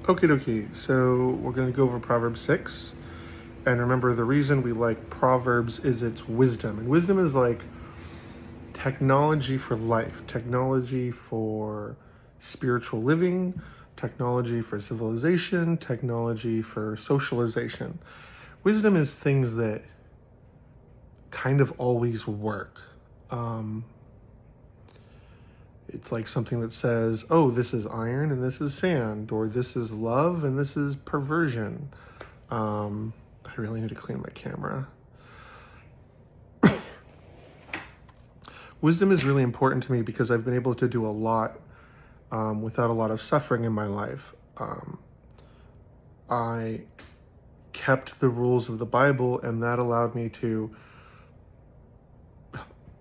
Okie dokie, so we're going to go over Proverbs 6. And remember, the reason we like Proverbs is its wisdom. And wisdom is like technology for life, technology for spiritual living, technology for civilization, technology for socialization. Wisdom is things that kind of always work. It's like something that says, oh, this is iron and this is sand, or this is love and this is perversion. I really need to clean my camera. Wisdom is really important to me because I've been able to do a lot without a lot of suffering in my life. I kept the rules of the Bible, and that allowed me to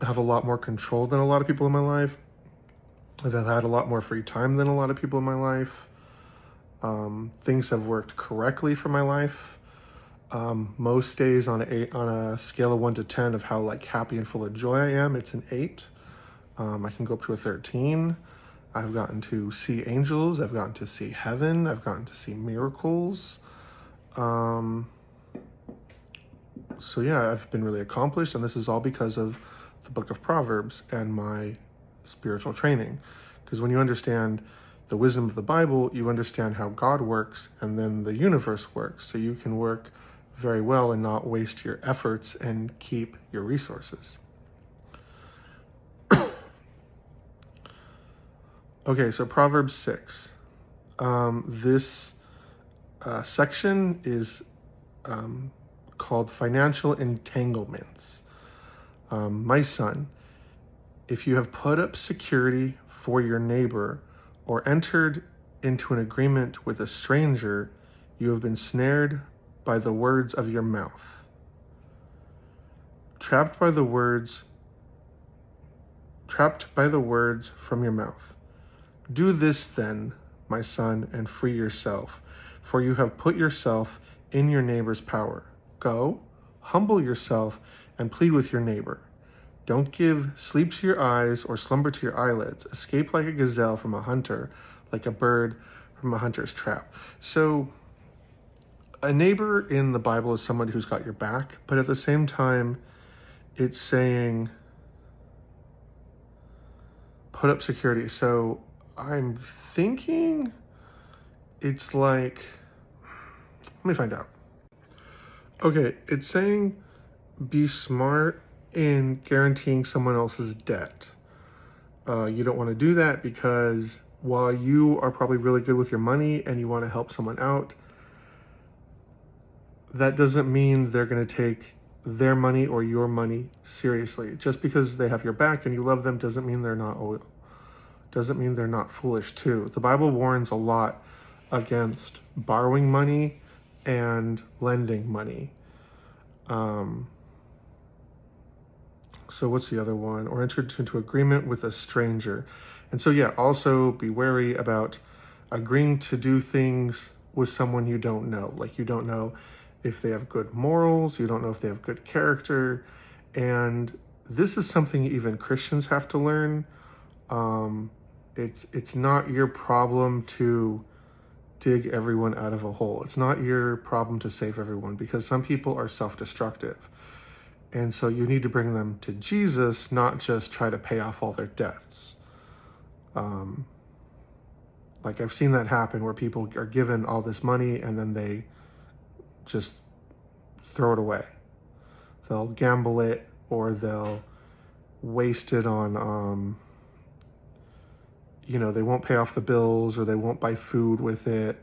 have a lot more control than a lot of people in my life. I've had a lot more free time than a lot of people in my life. Things have worked correctly for my life. Most days on a scale of 1 to 10 of how like happy and full of joy I am, it's an 8. I can go up to a 13. I've gotten to see angels. I've gotten to see heaven. I've gotten to see miracles. So yeah, I've been really accomplished, and this is all because of the book of Proverbs and my spiritual training. Because when you understand the wisdom of the Bible, you understand how God works and then the universe works. So you can work very well and not waste your efforts and keep your resources. Okay, so Proverbs 6. This section is called Financial Entanglements. My son, if you have put up security for your neighbor or entered into an agreement with a stranger, you have been snared by the words of your mouth. Trapped by the words from your mouth. Do this then, my son, and free yourself, for you have put yourself in your neighbor's power. Go, humble yourself, and plead with your neighbor. Don't give sleep to your eyes or slumber to your eyelids. Escape like a gazelle from a hunter, like a bird from a hunter's trap. So a neighbor in the Bible is someone who's got your back, but at the same time, it's saying put up security. So I'm thinking it's like, let me find out. Okay, it's saying be smart in guaranteeing someone else's debt. You don't want to do that because while you are probably really good with your money and you want to help someone out, that doesn't mean they're going to take their money or your money seriously. Just because they have your back and you love them doesn't mean they're not foolish too. The Bible warns a lot against borrowing money and lending money. So what's the other one? Or entered into agreement with a stranger. And so yeah, also be wary about agreeing to do things with someone you don't know. Like you don't know if they have good morals, you don't know if they have good character. And this is something even Christians have to learn. It's not your problem to dig everyone out of a hole. It's not your problem to save everyone, because some people are self-destructive. And so you need to bring them to Jesus, not just try to pay off all their debts. Like I've seen that happen where people are given all this money and then they just throw it away. They'll gamble it, or they'll waste it on, they won't pay off the bills, or they won't buy food with it.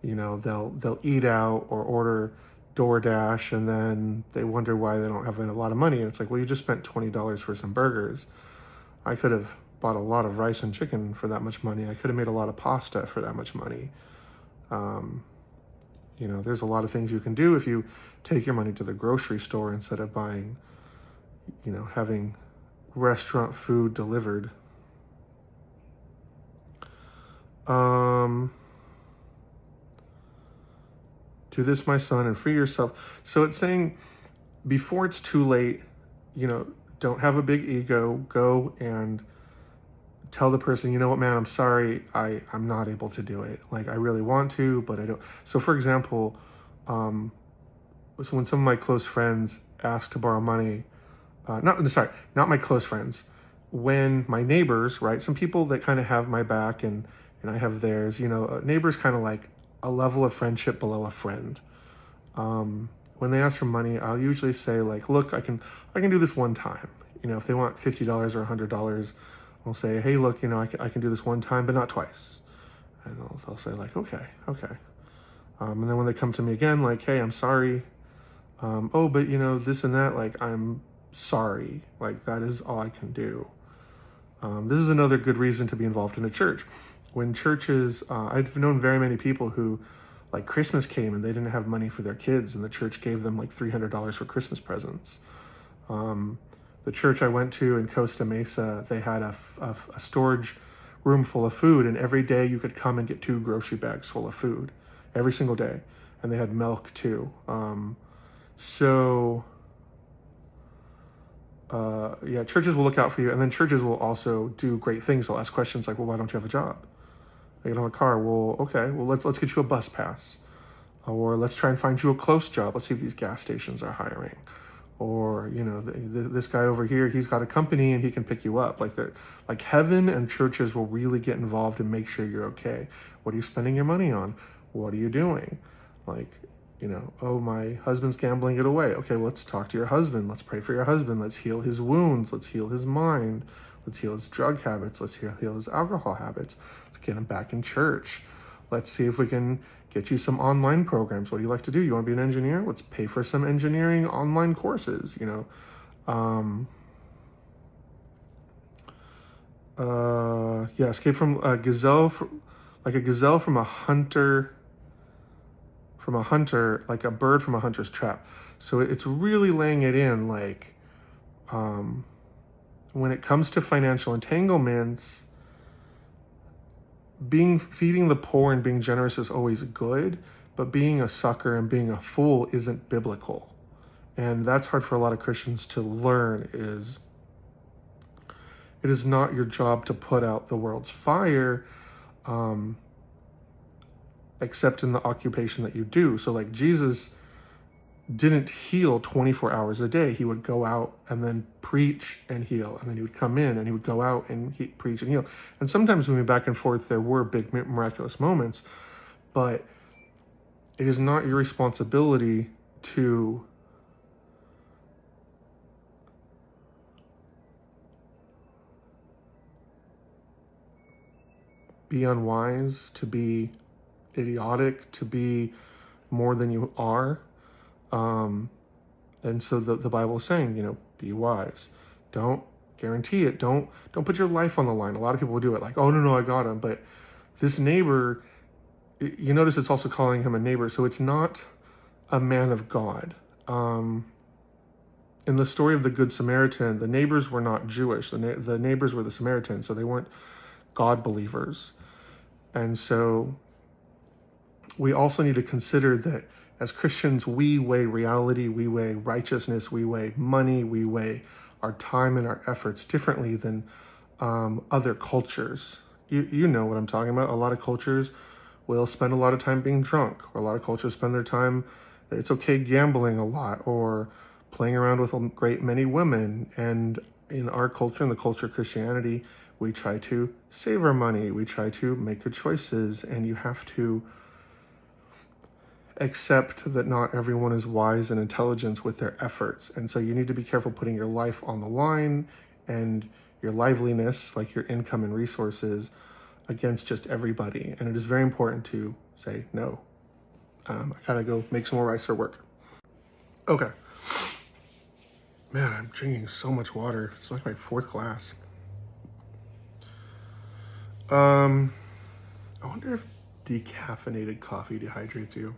They'll eat out or order DoorDash, and then they wonder why they don't have a lot of money. And it's like, well, you just spent $20 for some burgers. I could have bought a lot of rice and chicken for that much money. I could have made a lot of pasta for that much money. There's a lot of things you can do if you take your money to the grocery store instead of buying, having restaurant food delivered. Do this, my son, and free yourself. So it's saying before it's too late, don't have a big ego. Go and tell the person, you know what, man, I'm sorry, I'm not able to do it. Like, I really want to, but I don't. So for example, so when some of my close friends ask to borrow money, not my close friends, when my neighbors, right, some people that kind of have my back and I have theirs, neighbors kind of like a level of friendship below a friend. When they ask for money, I'll usually say like, look, I can do this one time. If they want $50 or $100, I'll say, hey, look, I can do this one time, but not twice. And they'll say like, okay. And then when they come to me again, like, hey, I'm sorry. Oh, but this and that, like, I'm sorry. Like, that is all I can do. This is another good reason to be involved in a church. When churches, I've known very many people who, like, Christmas came and they didn't have money for their kids, and the church gave them like $300 for Christmas presents. The church I went to in Costa Mesa, they had a storage room full of food, and every day you could come and get 2 grocery bags full of food, every single day. And they had milk too. Yeah, churches will look out for you, and then churches will also do great things. They'll ask questions like, well, why don't you have a job? You don't have a car. Well, okay, well, let's get you a bus pass. Or let's try and find you a close job. Let's see if these gas stations are hiring. Or, this guy over here, he's got a company and he can pick you up. Like heaven and churches will really get involved and make sure you're okay. What are you spending your money on? What are you doing? Like, oh, my husband's gambling it away. Okay, let's talk to your husband. Let's pray for your husband. Let's heal his wounds. Let's heal his mind. Let's heal his drug habits. Let's heal his alcohol habits. Let's get him back in church. Let's see if we can get you some online programs. What do you like to do? You want to be an engineer? Let's pay for some engineering online courses, escape from a gazelle, like a gazelle from a hunter, like a bird from a hunter's trap. So it's really laying it in, like, when it comes to financial entanglements, feeding the poor and being generous is always good, but being a sucker and being a fool isn't biblical. And that's hard for a lot of Christians to learn. It is not your job to put out the world's fire, except in the occupation that you do. So like Jesus didn't heal 24 hours a day. He would go out and then preach and heal, and then he would come in and he would go out and preach and heal. And sometimes moving back and forth, there were big miraculous moments, but it is not your responsibility to be unwise, to be idiotic, to be more than you are. And so the Bible is saying, be wise. Don't guarantee it. Don't put your life on the line. A lot of people will do it like, oh, no, I got him. But this neighbor, you notice it's also calling him a neighbor. So it's not a man of God. In the story of the Good Samaritan, the neighbors were not Jewish. The neighbors were the Samaritans, so they weren't God believers. And so we also need to consider that as Christians, we weigh reality, we weigh righteousness, we weigh money, we weigh our time and our efforts differently than other cultures. You know what I'm talking about. A lot of cultures will spend a lot of time being drunk, or a lot of cultures spend their time, it's okay, gambling a lot, or playing around with a great many women. And in our culture, in the culture of Christianity, we try to save our money, we try to make good choices, and you have to accept that not everyone is wise and intelligent with their efforts. And so you need to be careful putting your life on the line and your liveliness, like your income and resources, against just everybody. And it is very important to say no. I gotta go make some more rice for work. Okay. Man, I'm drinking so much water. It's like my 4th glass. I wonder if decaffeinated coffee dehydrates you.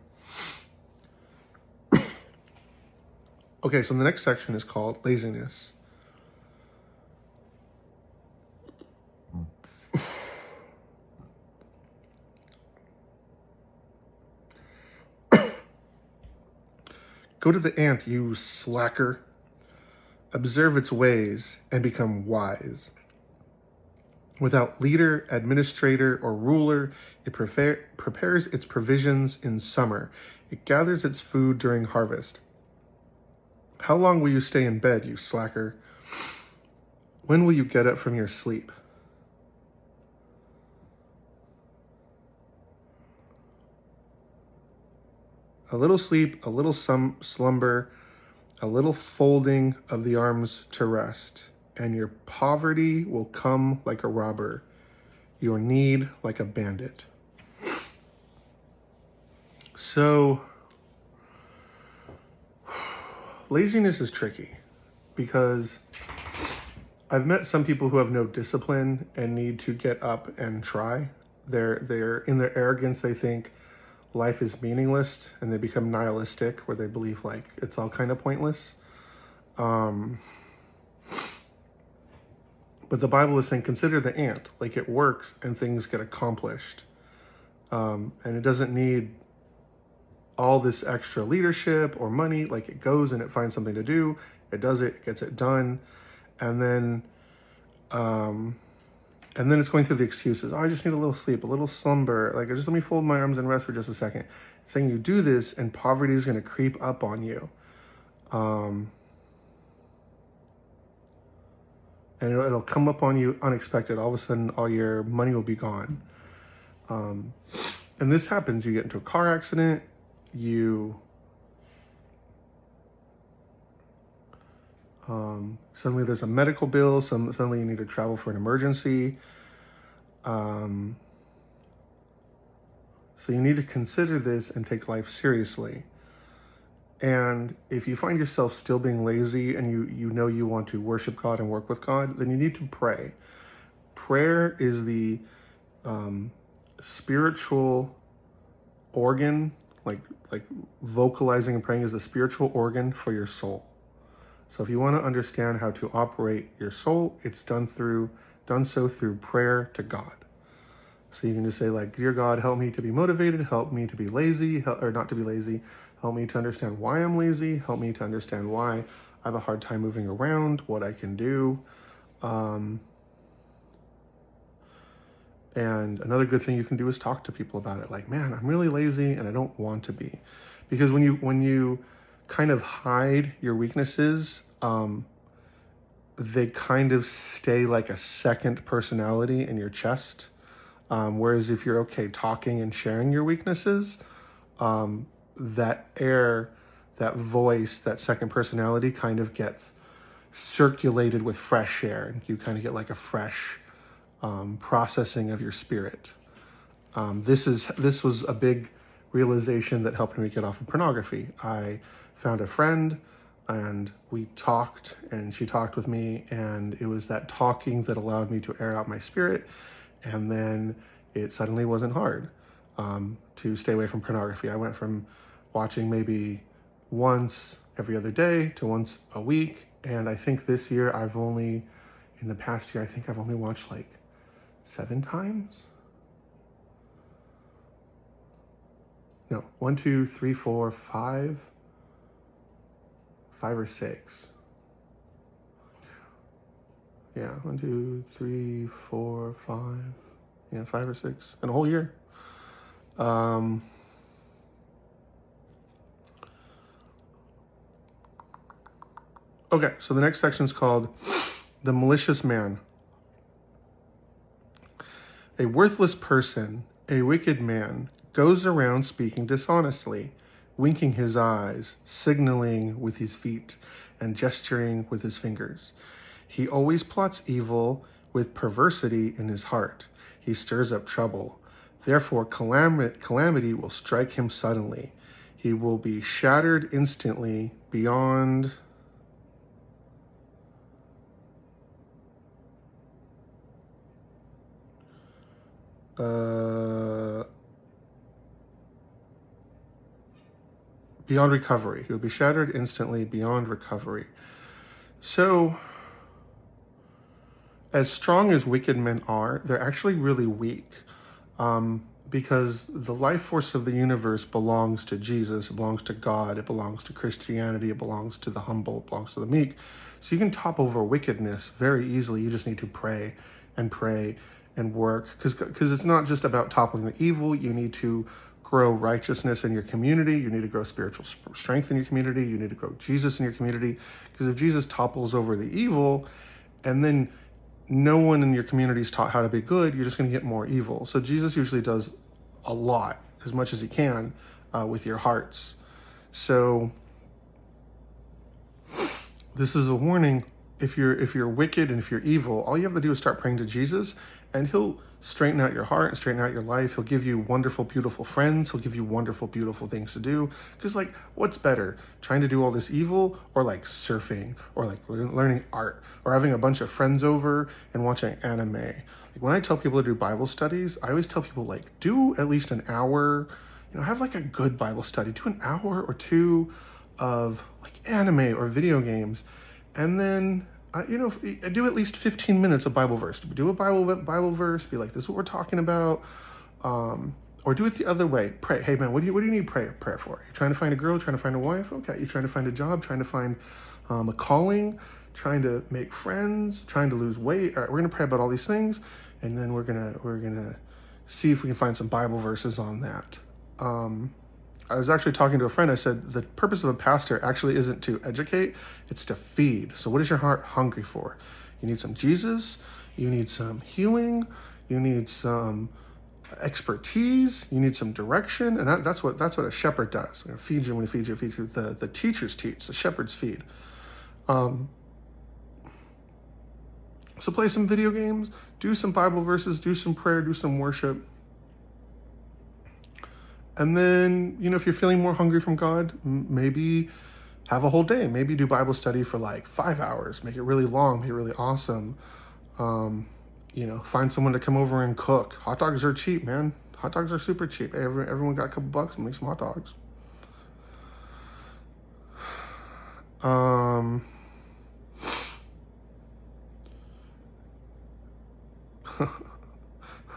Okay, so the next section is called Laziness. Go to the ant, you slacker. Observe its ways and become wise. Without leader, administrator, or ruler, it prepares its provisions in summer. It gathers its food during harvest. How long will you stay in bed, you slacker? When will you get up from your sleep? A little sleep, a little slumber, a little folding of the arms to rest, and your poverty will come like a robber, your need like a bandit. So, laziness is tricky because I've met some people who have no discipline and need to get up and try. They're in their arrogance, they think life is meaningless, and they become nihilistic, where they believe like it's all kind of pointless. But the Bible is saying, consider the ant, like it works and things get accomplished. And it doesn't need all this extra leadership or money. Like it goes and it finds something to do, it does it, gets it done. And then it's going through the excuses. Oh, I just need a little sleep, a little slumber. Like, just let me fold my arms and rest for just a second. It's saying you do this and poverty is going to creep up on you. And it'll come up on you unexpected. All of a sudden, all your money will be gone. And this happens. You get into a car accident. Suddenly there's a medical bill. Suddenly you need to travel for an emergency. So you need to consider this and take life seriously. And if you find yourself still being lazy and you know you want to worship God and work with God, then you need to pray. Prayer is the spiritual organ, like vocalizing and praying is the spiritual organ for your soul. So if you want to understand how to operate your soul, it's done so through prayer to God. So you can just say like, dear God, help me to be motivated, help me to be lazy, or not to be lazy, help me to understand why I'm lazy, help me to understand why I have a hard time moving around, what I can do. And another good thing you can do is talk to people about it. Like, man, I'm really lazy and I don't want to be. Because when you kind of hide your weaknesses, they kind of stay like a second personality in your chest. Whereas if you're okay talking and sharing your weaknesses, that air, that voice, that second personality kind of gets circulated with fresh air, and you kind of get like a fresh processing of your spirit. This was a big realization that helped me get off of pornography. I found a friend and we talked, and she talked with me, and it was that talking that allowed me to air out my spirit. And then it suddenly wasn't hard to stay away from pornography. I went from watching maybe once every other day to once a week. And I think this year in the past year, I think I've only watched like 7 times. No, 1, 2, 3, 4, 5 or 6. Yeah, 1, 2, 3, 4, 5. Yeah, 5 or 6 in a whole year. Okay, so the next section is called The Malicious Man. A worthless person, a wicked man, goes around speaking dishonestly, winking his eyes, signaling with his feet, and gesturing with his fingers. He always plots evil with perversity in his heart. He stirs up trouble. Therefore, calamity will strike him suddenly. He will be shattered instantly beyond recovery. He will be shattered instantly beyond recovery. So, as strong as wicked men are, they're actually really weak. Because the life force of the universe belongs to Jesus, it belongs to God, it belongs to Christianity, it belongs to the humble, it belongs to the meek. So you can topple over wickedness very easily. You just need to pray and pray and work, because it's not just about toppling the evil. You need to grow righteousness in your community. You need to grow spiritual strength in your community. You need to grow Jesus in your community, because if Jesus topples over the evil and then no one in your community is taught how to be good, you're just going to get more evil. So Jesus usually does a lot, as much as he can, with your hearts. So this is a warning. If you're wicked and if you're evil, all you have to do is start praying to Jesus, and he'll straighten out your heart and straighten out your life. He'll give you wonderful, beautiful friends. He'll give you wonderful, beautiful things to do. Because, like, what's better, trying to do all this evil, or like surfing, or like learning art, or having a bunch of friends over and watching anime? Like, when I tell people to do Bible studies, I always tell people, like, do at least an hour. Have like a good Bible study. Do an hour or two of like anime or video games, and then do at least 15 minutes of Bible verse. Do a Bible verse. Be like, this is what we're talking about. Or do it the other way. Pray. Hey man, what do you need prayer for? You're trying to find a girl, trying to find a wife. Okay. You're trying to find a job, trying to find a calling, trying to make friends, trying to lose weight. All right, we're gonna pray about all these things, and then we're gonna see if we can find some Bible verses on that. I was actually talking to a friend. I said, the purpose of a pastor actually isn't to educate, it's to feed. So what is your heart hungry for? You need some Jesus, you need some healing, you need some expertise, you need some direction, and that's what a shepherd does. Feed you when he feeds you, the teachers teach, the shepherds feed. So play some video games, do some Bible verses, do some prayer, do some worship. And then, if you're feeling more hungry from God, maybe have a whole day. Maybe do Bible study for like 5 hours. Make it really long, make it really awesome. Find someone to come over and cook. Hot dogs are cheap, man. Hot dogs are super cheap. Hey, everyone got a couple bucks, make some hot dogs.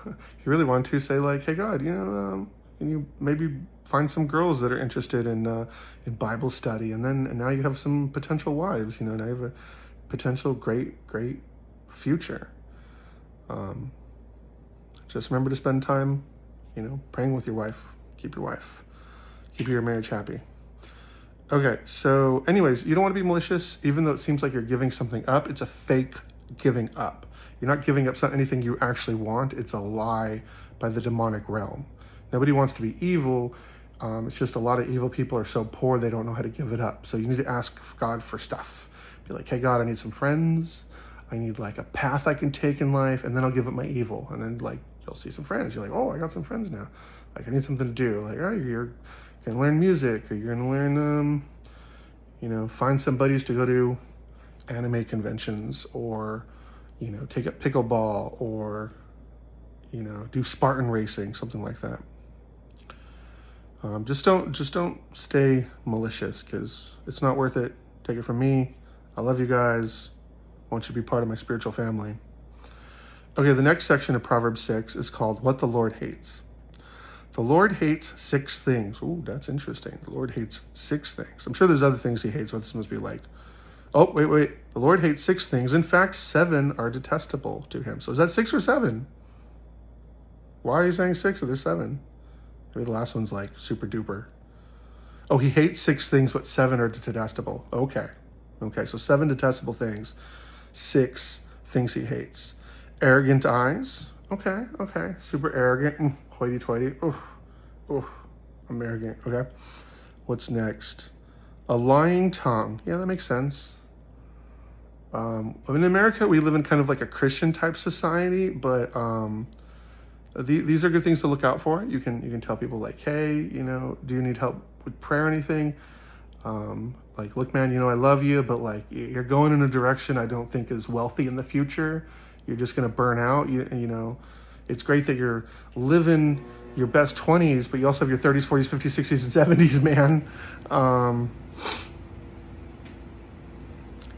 If you really want to, say like, hey God, and you maybe find some girls that are interested in Bible study, and now you have some potential wives. Now you have a potential great future. Just remember to spend time, praying with your wife. Keep your marriage happy. Okay, so anyways, you don't want to be malicious, even though it seems like you're giving something up. It's a fake giving up. You're not giving up anything you actually want. It's a lie by the demonic realm. Nobody wants to be evil. It's just a lot of evil people are so poor they don't know how to give it up. So you need to ask God for stuff. Be like, hey God, I need some friends. I need like a path I can take in life, and then I'll give up my evil. And then like you'll see some friends. You're like, oh, I got some friends now. Like I need something to do. Like, oh, you're gonna learn music, or you're gonna learn, find some buddies to go to anime conventions, or take up pickleball, or do Spartan racing, something like that. Just don't stay malicious, because it's not worth it. Take it from me. I love you guys. I want you to be part of my spiritual family. Okay, the next section of Proverbs 6 is called What the Lord Hates. The Lord hates 6 things. Ooh, that's interesting. The Lord hates 6 things. I'm sure there's other things he hates, but this must be like, oh, wait. The Lord hates 6 things. In fact, 7 are detestable to him. So is that 6 or 7? Why are you saying 6 or there's 7? Maybe the last one's like super duper. Oh, he hates 6 things, but 7 are detestable. Okay, so 7 detestable things. 6 things he hates. Arrogant eyes. Okay. Super arrogant. Hoity-toity. Oof. I'm arrogant. Okay. What's next? A lying tongue. Yeah, that makes sense. In America, we live in kind of like a Christian type society, but these are good things to look out for. You can tell people like, hey, do you need help with prayer or anything? Like, look, man, I love you, but like you're going in a direction I don't think is wealthy in the future. You're just going to burn out. It's great that you're living your best 20s, but you also have your 30s, 40s, 50s, 60s, and 70s, man.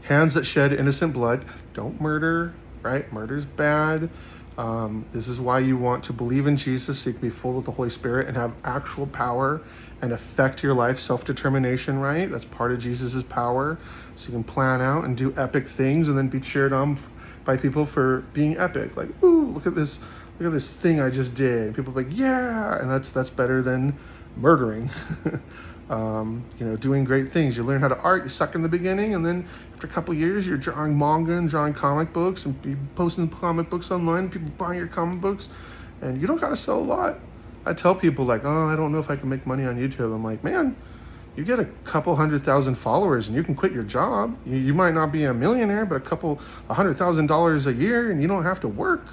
Hands that shed innocent blood. Don't murder, right? Murder's bad. This is why you want to believe in Jesus, so you can be full of the Holy Spirit and have actual power and affect your life, self-determination, right? That's part of Jesus's power. So you can plan out and do epic things and then be cheered on by people for being epic. Like, ooh, look at this thing I just did. And people are like, yeah, and that's better than murdering. Doing great things. You learn how to art, you suck in the beginning, and then after a couple years, you're drawing manga and drawing comic books and posting comic books online, people buying your comic books, and you don't got to sell a lot. I tell people like, oh, I don't know if I can make money on YouTube. I'm like, man, you get a couple 100,000 followers and you can quit your job. You might not be a millionaire, but $100,000 a year, and you don't have to work.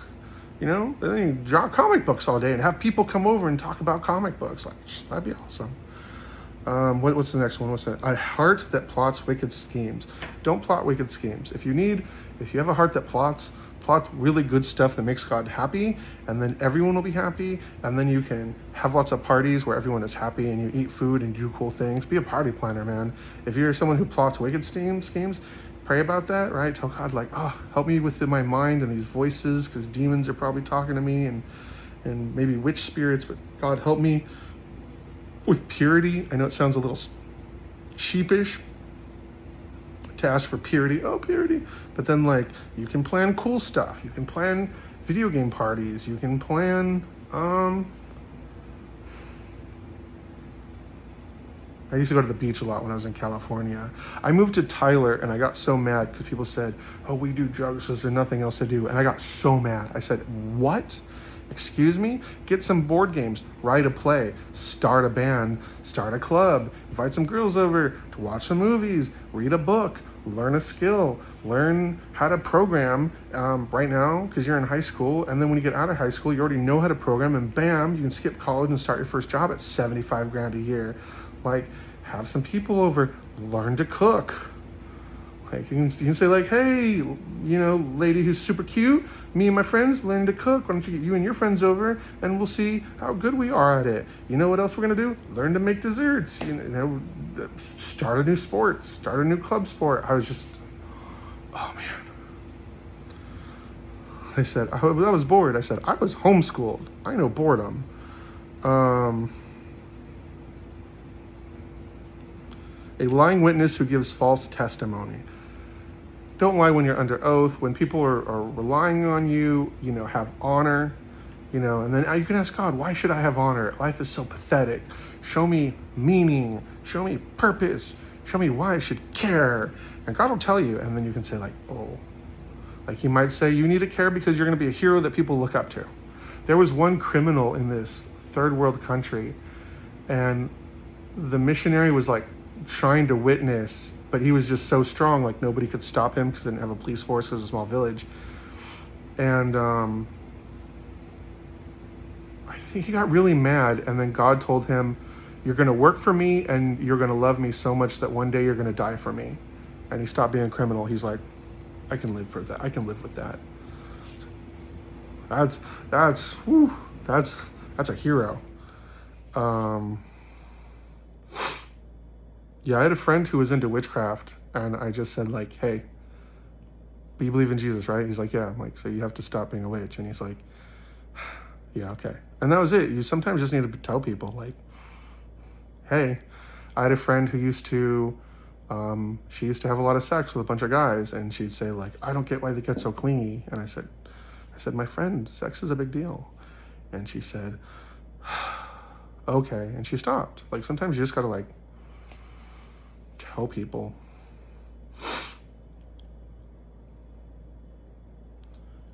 Then you draw comic books all day and have people come over and talk about comic books. Like, that'd be awesome. What's the next one? What's that? A heart that plots wicked schemes. Don't plot wicked schemes. If you have a heart that plot really good stuff that makes God happy, and then everyone will be happy, and then you can have lots of parties where everyone is happy and you eat food and do cool things. Be a party planner, man. If you're someone who plots wicked schemes, pray about that, right? Tell God, like, oh, help me with my mind and these voices, because demons are probably talking to me, and maybe witch spirits, but God, help me with purity. I know it sounds a little sheepish to ask for purity. Oh, purity. But then, like, you can plan cool stuff. You can plan video game parties. You can plan, I used to go to the beach a lot when I was in California. I moved to Tyler and I got so mad because people said, oh, we do drugs because there's nothing else to do. And I got so mad. I said, what? Excuse me? Get some board games, write a play, start a band, start a club, invite some girls over to watch some movies, read a book, learn a skill, learn how to program right now because you're in high school. And then when you get out of high school, you already know how to program, and bam, you can skip college and start your first job at 75 grand a year. Like, have some people over, learn to cook. Like, you can say like, hey, lady who's super cute, me and my friends learn to cook. Why don't you get you and your friends over and we'll see how good we are at it. You know what else we're gonna do? Learn to make desserts. Start a new sport, start a new club sport. I was just, oh man. They said, I was bored. I said, I was homeschooled. I know boredom. A lying witness who gives false testimony. Don't lie when you're under oath. When people are relying on you, have honor, and then you can ask God, why should I have honor? Life is so pathetic. Show me meaning, show me purpose, show me why I should care. And God will tell you, and then you can say like, oh, like he might say, you need to care because you're going to be a hero that people look up to. There was one criminal in this third world country, and the missionary was like trying to witness, but he was just so strong, like nobody could stop him because they didn't have a police force because it was a small village. And I think he got really mad, and then God told him, you're going to work for me and you're going to love me so much that one day you're going to die for me. And he stopped being a criminal. He's like, I can live for that. I can live with that. That's a hero. Yeah, I had a friend who was into witchcraft, and I just said like, hey, but you believe in Jesus, right? He's like, yeah. I'm like, so you have to stop being a witch. And he's like, yeah, okay. And that was it. You sometimes just need to tell people like, hey, I had a friend who used to, she used to have a lot of sex with a bunch of guys, and she'd say like, I don't get why they get so clingy. And I said, my friend, sex is a big deal. And she said, okay. And she stopped. Like, sometimes you just gotta like tell people.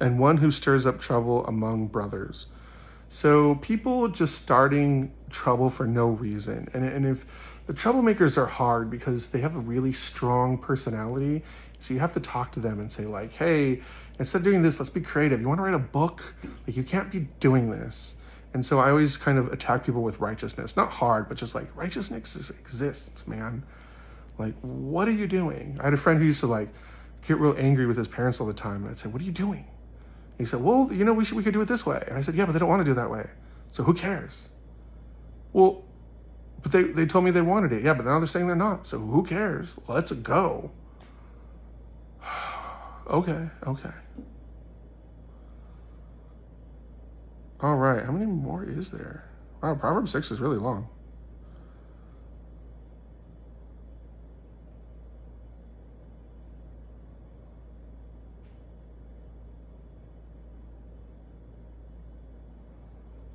And one who stirs up trouble among brothers. So people just starting trouble for no reason. And if the troublemakers are hard because they have a really strong personality, so you have to talk to them and say like, hey, instead of doing this, let's be creative. You want to write a book? Like, you can't be doing this. And so I always kind of attack people with righteousness. Not hard, but just like, righteousness exists, man. Like, what are you doing? I had a friend who used to like get real angry with his parents all the time. And I'd say, what are you doing? And he said, well, we could do it this way. And I said, yeah, but they don't want to do it that way. So who cares? Well, but they told me they wanted it. Yeah, but now they're saying they're not. So who cares? Let's go. Okay. All right, how many more is there? Wow, Proverbs 6 is really long.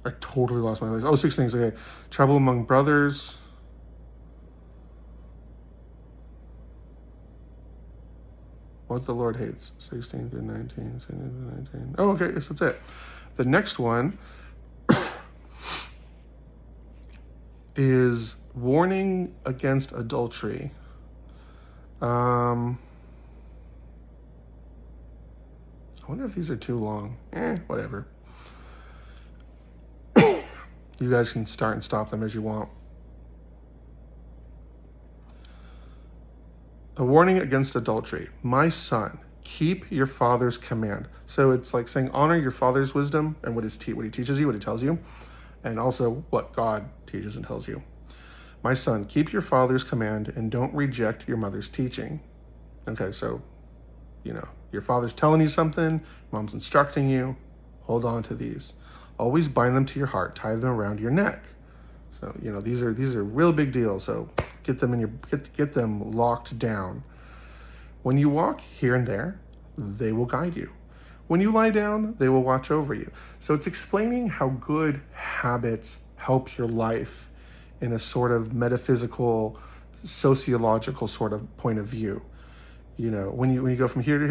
I totally lost my place. Oh, 6 things. Okay. Trouble among brothers. What the Lord hates. 16 through 19. 16 through 19. Oh, okay. Yes, that's it. The next one is warning against adultery. I wonder if these are too long. Whatever. You guys can start and stop them as you want. A warning against adultery. My son, keep your father's command. So it's like saying honor your father's wisdom and what he teaches you, what he tells you, and also what God teaches and tells you. My son, keep your father's command and don't reject your mother's teaching. Okay, so, your father's telling you something, mom's instructing you, hold on to these. Always bind them to your heart, tie them around your neck. So, these are real big deals. So get them get them locked down. When you walk here and there, they will guide you. When you lie down, they will watch over you. So it's explaining how good habits help your life in a sort of metaphysical, sociological sort of point of view. When you go from here to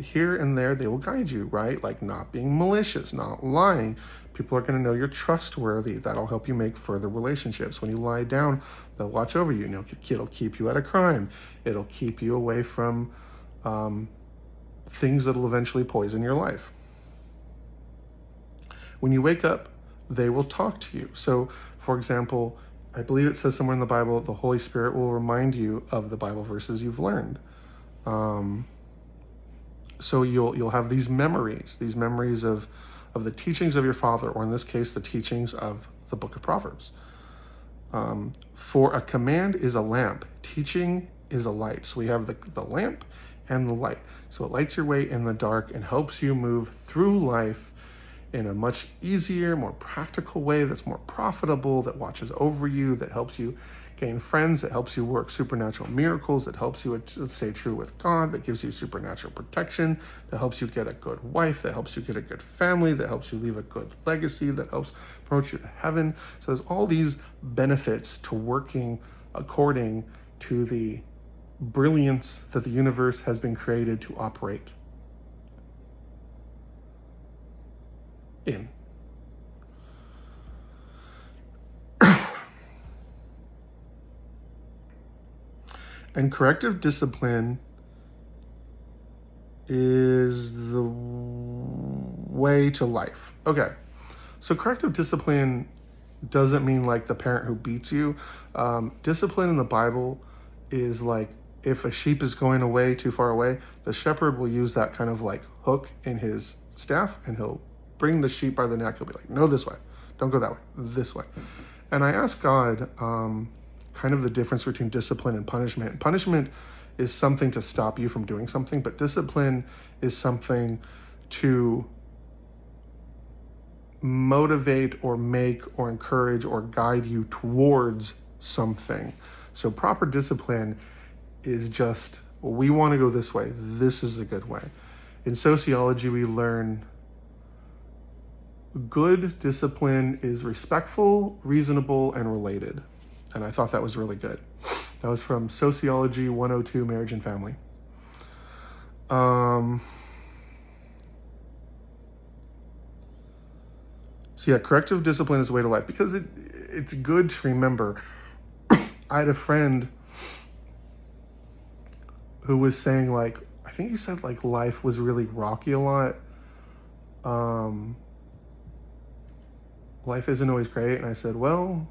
here and there, they will guide you, right? Like not being malicious, not lying. People are going to know you're trustworthy. That'll help you make further relationships. When you lie down, they'll watch over you. It'll keep you out of crime. It'll keep you away from things that'll eventually poison your life. When you wake up, they will talk to you. So, for example, I believe it says somewhere in the Bible, the Holy Spirit will remind you of the Bible verses you've learned. So you'll have these memories of the teachings of your father, or in this case, the teachings of the book of Proverbs. For a command is a lamp, teaching is a light. So we have the lamp and the light. So it lights your way in the dark and helps you move through life in a much easier, more practical way that's more profitable, that watches over you, that helps you gain friends, that helps you work supernatural miracles, that helps you stay true with God, that gives you supernatural protection, that helps you get a good wife, that helps you get a good family, that helps you leave a good legacy, that helps promote you to heaven. So there's all these benefits to working according to the brilliance that the universe has been created to operate in. And corrective discipline is the way to life. Okay, so corrective discipline doesn't mean like the parent who beats you. Discipline in the Bible is like if a sheep is going away too far away, the shepherd will use that kind of like hook in his staff, and he'll bring the sheep by the neck. He'll be like, no, this way. Don't go that way, this way. And I asked God, kind of the difference between discipline and punishment. Punishment is something to stop you from doing something, but discipline is something to motivate or make or encourage or guide you towards something. So proper discipline is just, we want to go this way. This is a good way. In sociology, we learn good discipline is respectful, reasonable, and related. And I thought that was really good. That was from Sociology 102, Marriage and Family. So yeah, corrective discipline is the way to life, because it's good to remember. I had a friend who was saying, like, I think he said like life was really rocky a lot. Life isn't always great. And I said, well,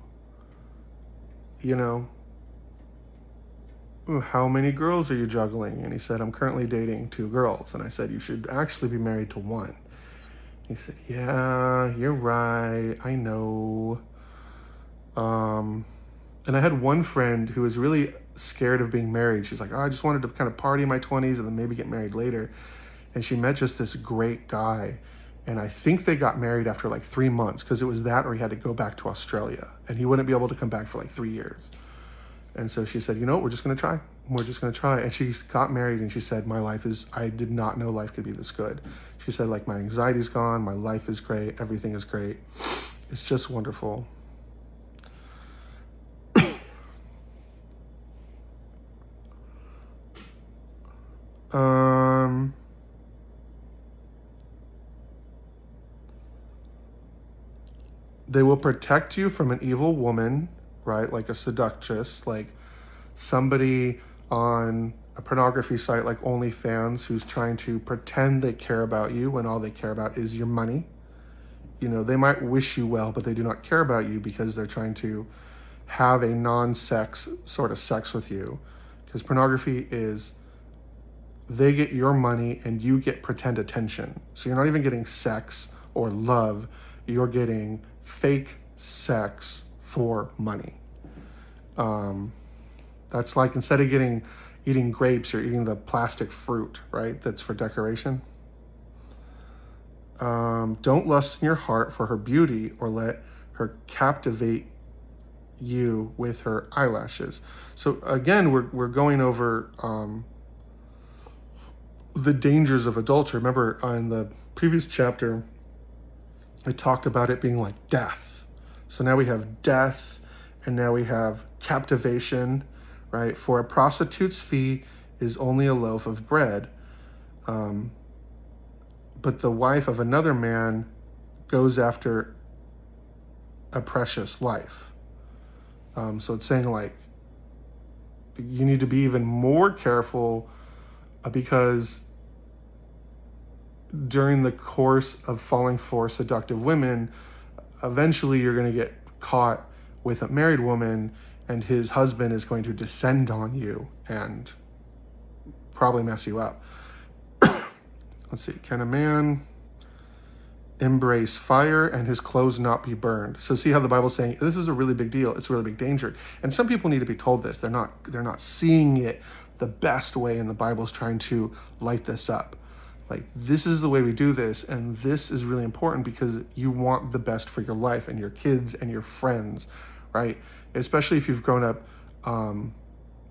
how many girls are you juggling? And he said, I'm currently dating 2 girls. And I said, you should actually be married to 1. He said, yeah, you're right. I know. And I had one friend who was really scared of being married. She's like, I just wanted to kind of party in my 20s and then maybe get married later. And she met just this great guy. And I think they got married after like 3 months, because it was that or he had to go back to Australia. And he wouldn't be able to come back for like 3 years. And so she said, we're just going to try. We're just going to try. And she got married and she said, I did not know life could be this good. She said, like, my anxiety's gone. My life is great. Everything is great. It's just wonderful. They will protect you from an evil woman, right? Like a seductress, like somebody on a pornography site like OnlyFans who's trying to pretend they care about you when all they care about is your money. You know, they might wish you well, but they do not care about you because they're trying to have a non-sex sort of sex with you. Because pornography is, they get your money and you get pretend attention. So you're not even getting sex or love, you're getting fake sex for money. That's like, instead of eating grapes, you're eating the plastic fruit, right? That's for decoration. Don't lust in your heart for her beauty, or let her captivate you with her eyelashes. So again, we're going over the dangers of adultery. Remember, in the previous chapter, I talked about it being like death. So now we have death, and now we have captivation, right? For a prostitute's fee is only a loaf of bread. But the wife of another man goes after a precious life. So it's saying like, you need to be even more careful because during the course of falling for seductive women, eventually you're going to get caught with a married woman, and his husband is going to descend on you and probably mess you up. Let's see. Can a man embrace fire and his clothes not be burned? So see how the Bible's saying this is a really big deal. It's a really big danger. And some people need to be told this. They're not seeing it the best way, and the Bible's trying to light this up. Like, this is the way we do this, and this is really important because you want the best for your life and your kids and your friends, right? Especially if you've grown up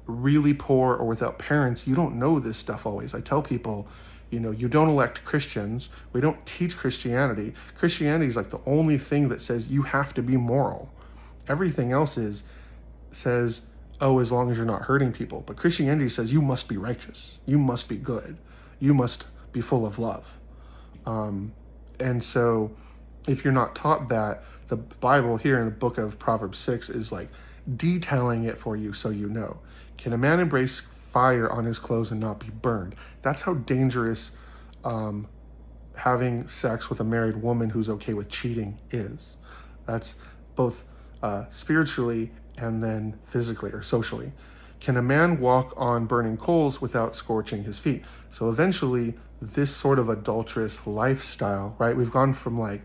really poor or without parents, you don't know this stuff always. I tell people, you know, you don't elect Christians. We don't teach Christianity. Christianity is like the only thing that says you have to be moral. Everything else says, oh, as long as you're not hurting people. But Christianity says you must be righteous. You must be good. You must be full of love. And so if you're not taught that, the Bible here in the book of Proverbs 6 is like detailing it for you so you know. Can a man embrace fire on his clothes and not be burned? That's how dangerous having sex with a married woman who's okay with cheating is. That's both spiritually and then physically or socially. Can a man walk on burning coals without scorching his feet? So eventually, this sort of adulterous lifestyle, right? We've gone from like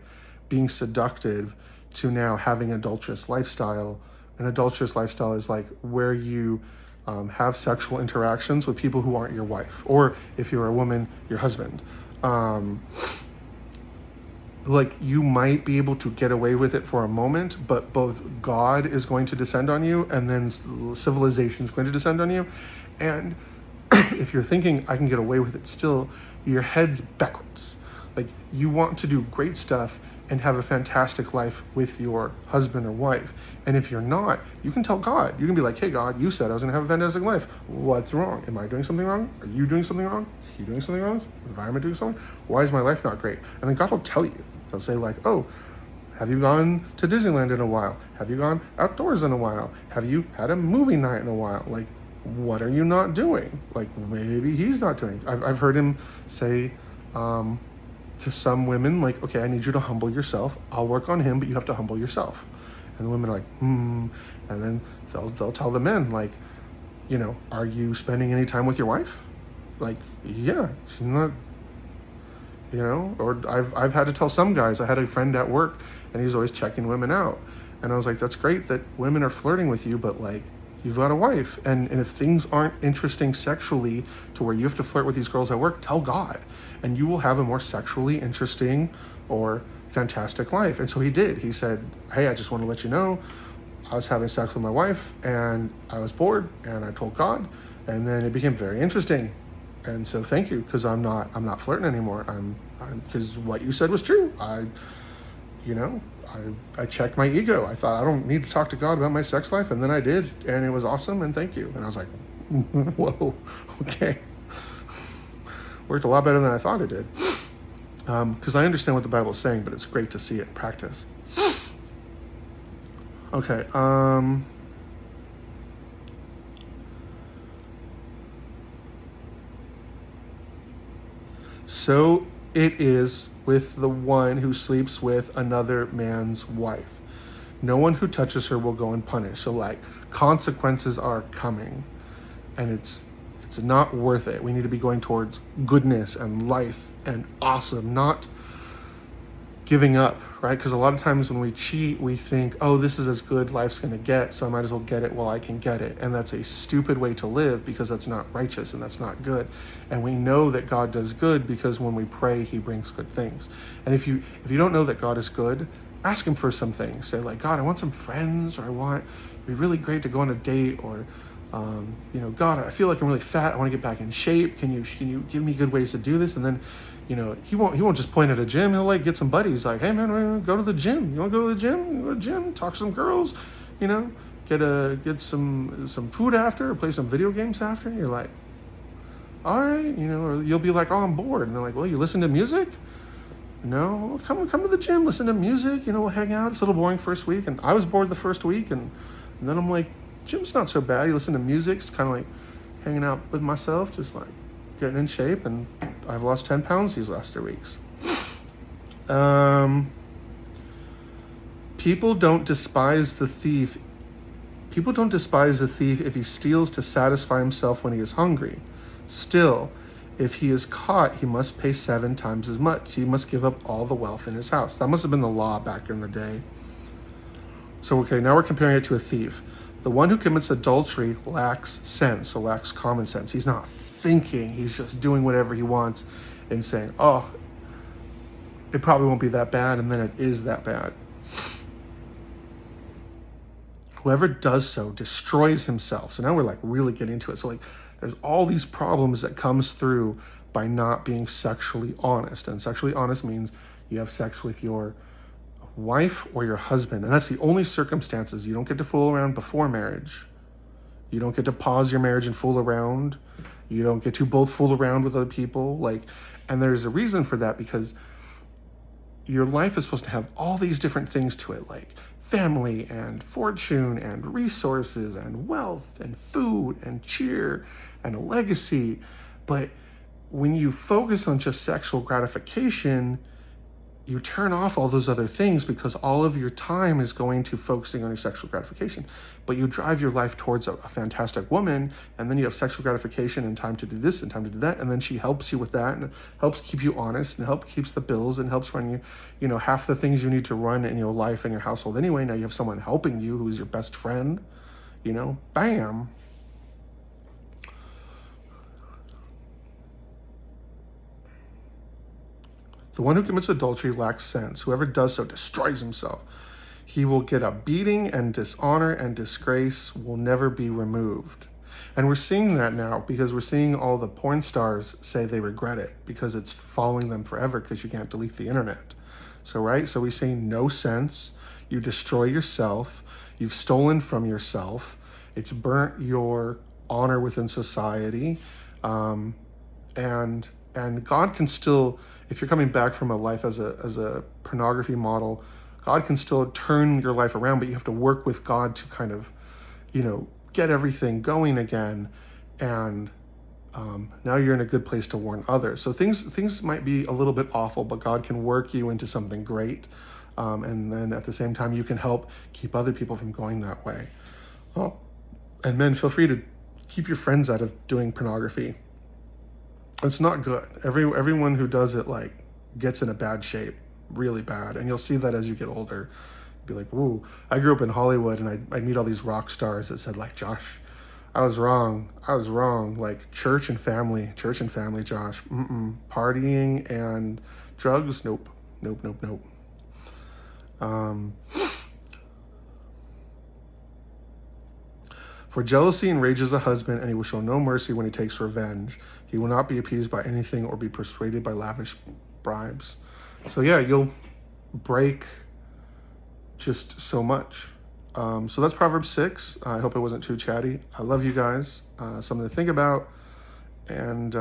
being seductive to now having adulterous lifestyle. An adulterous lifestyle is like where you have sexual interactions with people who aren't your wife, or if you're a woman, your husband. Like, you might be able to get away with it for a moment, but both God is going to descend on you, and then civilization is going to descend on you. And if you're thinking, I can get away with it still, your head's backwards. Like, you want to do great stuff and have a fantastic life with your husband or wife. And if you're not, you can tell God. You can be like, hey, God, you said I was going to have a fantastic life. What's wrong? Am I doing something wrong? Are you doing something wrong? Is he doing something wrong? Is the environment doing something? Why is my life not great? And then God will tell you. He'll say like, oh, have you gone to Disneyland in a while? Have you gone outdoors in a while? Have you had a movie night in a while? Like, what are you not doing? Like, maybe he's not doing. I've heard him say to some women, like, okay, I need you to humble yourself. I'll work on him, but you have to humble yourself. And the women are like, And then they'll tell the men, like, you know, are you spending any time with your wife? Like, yeah, she's not, you know. Or I've had to tell some guys. I had a friend at work, and he's always checking women out. And I was like, that's great that women are flirting with you, but like, you've got a wife. And if things aren't interesting sexually to where you have to flirt with these girls at work, tell God. And you will have a more sexually interesting or fantastic life. And so he did. He said, hey, I just want to let you know, I was having sex with my wife and I was bored, and I told God, and then it became very interesting. And so thank you, because I'm not flirting anymore. I'm because what you said was true. you know, I checked my ego. I thought, I don't need to talk to God about my sex life. And then I did. And it was awesome. And thank you. And I was like, whoa, okay. Worked a lot better than I thought it did. Because I understand what the Bible is saying, but it's great to see it in practice. Okay. So it is with the one who sleeps with another man's wife. No one who touches her will go unpunished. So like consequences are coming, and it's not worth it. We need to be going towards goodness and life and awesome, not giving up, right? Because a lot of times when we cheat, we think, oh, this is as good life's going to get, so I might as well get it while I can get it. And that's a stupid way to live, because that's not righteous and that's not good. And we know that God does good because when we pray, he brings good things. And if you don't know that God is good, ask him for some things. Say like, God, I want some friends, or it'd be really great to go on a date, or God, I feel like I'm really fat. I want to get back in shape. Can you give me good ways to do this? And then, he won't just point at a gym. He'll like get some buddies. Like, hey man, we're gonna go to the gym. You want to go to the gym? Go to the gym. Talk to some girls. Get some food after, or play some video games after. You're like, all right, or you'll be like, oh, I'm bored. And they're like, well, you listen to music? No, come to the gym. Listen to music. We'll hang out. It's a little boring first week, and I was bored the first week, and then I'm like, gym's not so bad. You listen to music, it's kind of like hanging out with myself, just like getting in shape, and I've lost 10 pounds these last 3 weeks. People don't despise the thief. People don't despise the thief if he steals to satisfy himself when he is hungry. Still, if he is caught, he must pay 7 times as much. He must give up all the wealth in his house. That must have been the law back in the day. So, okay, now we're comparing it to a thief. The one who commits adultery lacks sense, so lacks common sense. He's not thinking, he's just doing whatever he wants and saying, oh, it probably won't be that bad, and then it is that bad. Whoever does so destroys himself. So now we're like really getting into it. So like there's all these problems that comes through by not being sexually honest. And sexually honest means you have sex with your wife or your husband, and that's the only circumstances. You don't get to fool around before marriage. You don't get to pause your marriage and fool around. You don't get to both fool around with other people. And there's a reason for that, because your life is supposed to have all these different things to it, like family and fortune and resources and wealth and food and cheer and a legacy. But when you focus on just sexual gratification, you turn off all those other things, because all of your time is going to focusing on your sexual gratification. But you drive your life towards a fantastic woman, and then you have sexual gratification and time to do this and time to do that, and then she helps you with that and helps keep you honest and keeps the bills and helps run you, half the things you need to run in your life and your household anyway. Now you have someone helping you who's your best friend, bam. The one who commits adultery lacks sense. Whoever does so destroys himself. He will get a beating, and dishonor and disgrace will never be removed. And we're seeing that now, because we're seeing all the porn stars say they regret it, because it's following them forever, because you can't delete the internet. So we see no sense. You destroy yourself. You've stolen from yourself. It's burnt your honor within society. And God can still, if you're coming back from a life as a pornography model, God can still turn your life around, but you have to work with God to kind of, get everything going again. And now you're in a good place to warn others. So things might be a little bit awful, but God can work you into something great. And then at the same time, you can help keep other people from going that way. Oh, and men, feel free to keep your friends out of doing pornography. It's not good. Everyone who does it gets in a bad shape, really bad. And you'll see that as you get older. Be like, ooh, I grew up in Hollywood, and I'd meet all these rock stars that said Josh, I was wrong. Like church and family, Josh. Partying and drugs, nope. For jealousy enrages a husband, and he will show no mercy when he takes revenge. He will not be appeased by anything or be persuaded by lavish bribes. So yeah, you'll break just so much. So that's Proverbs 6. I hope it wasn't too chatty. I love you guys. Something to think about. And